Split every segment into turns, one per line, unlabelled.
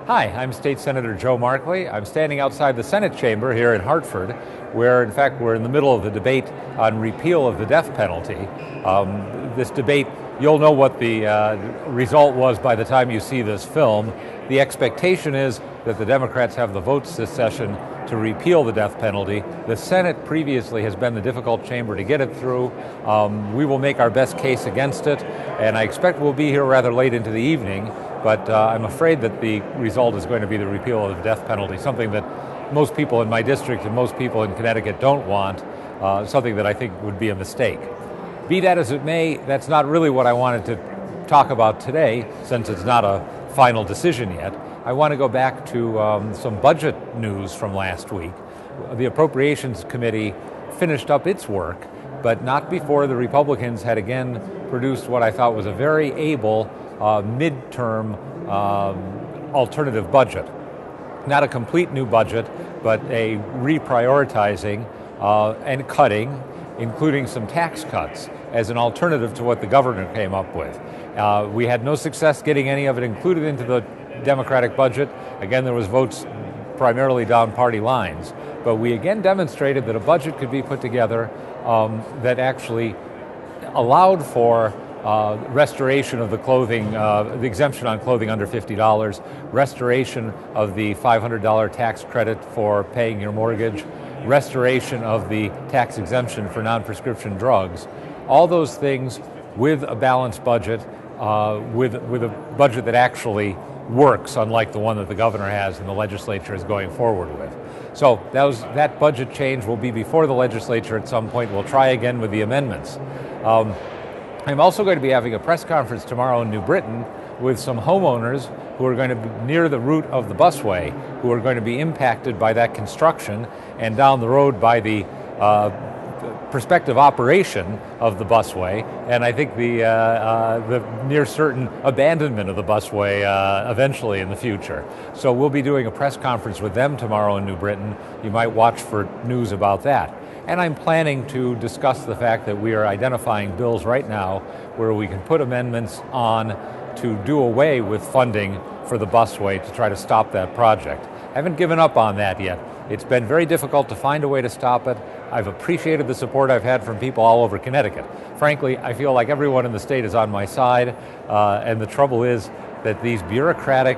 Hi, I'm State Senator Joe Markley. I'm standing outside the Senate chamber here in Hartford, where in fact we're in the middle of the debate on repeal of the death penalty. This debate, you'll know what the result was by the time you see this film. The expectation is that the Democrats have the votes this session to repeal the death penalty. The Senate previously has been the difficult chamber to get it through. We will make our best case against it, and I expect we'll be here rather late into the evening. But I'm afraid that the result is going to be the repeal of the death penalty, something that most people in my district and most people in Connecticut don't want, something that I think would be a mistake. Be that as it may, that's not really what I wanted to talk about today, since it's not a final decision yet. I want to go back to some budget news from last week. The Appropriations Committee finished up its work, but not before the Republicans had again produced what I thought was a very able midterm alternative budget. Not a complete new budget, but a reprioritizing and cutting, including some tax cuts as an alternative to what the governor came up with. We had no success getting any of it included into the Democratic budget. Again, there was votes primarily down party lines, but we again demonstrated that a budget could be put together that actually allowed for restoration of the clothing, the exemption on clothing under $50, restoration of the $500 tax credit for paying your mortgage, restoration of the tax exemption for non-prescription drugs. All those things with a balanced budget, with a budget that actually works, unlike the one that the governor has and the legislature is going forward with. So that budget change will be before the legislature at some point. We'll try again with the amendments. I'm also going to be having a press conference tomorrow in New Britain with some homeowners who are going to be near the route of the busway, who are going to be impacted by that construction and down the road by the prospective operation of the busway, and I think the near certain abandonment of the busway eventually in the future. So we'll be doing a press conference with them tomorrow in New Britain. You might watch for news about that. And I'm planning to discuss the fact that we are identifying bills right now where we can put amendments on to do away with funding for the busway to try to stop that project. I haven't given up on that yet. It's been very difficult to find a way to stop it. I've appreciated the support I've had from people all over Connecticut. Frankly, I feel like everyone in the state is on my side, and the trouble is that these bureaucratic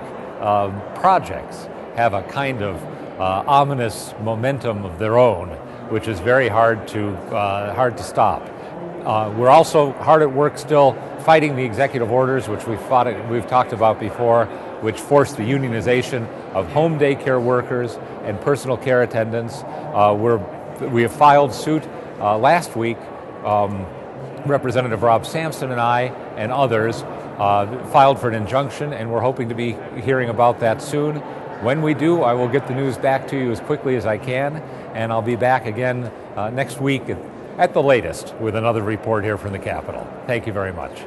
projects have a kind of ominous momentum of their own, which is very hard to stop. We're also hard at work still fighting the executive orders, which we've talked about before, which force the unionization of home daycare workers and personal care attendants. We have filed suit last week. Representative Rob Sampson and I and others filed for an injunction, and we're hoping to be hearing about that soon. When we do, I will get the news back to you as quickly as I can, and I'll be back again next week at the latest with another report here from the Capitol. Thank you very much.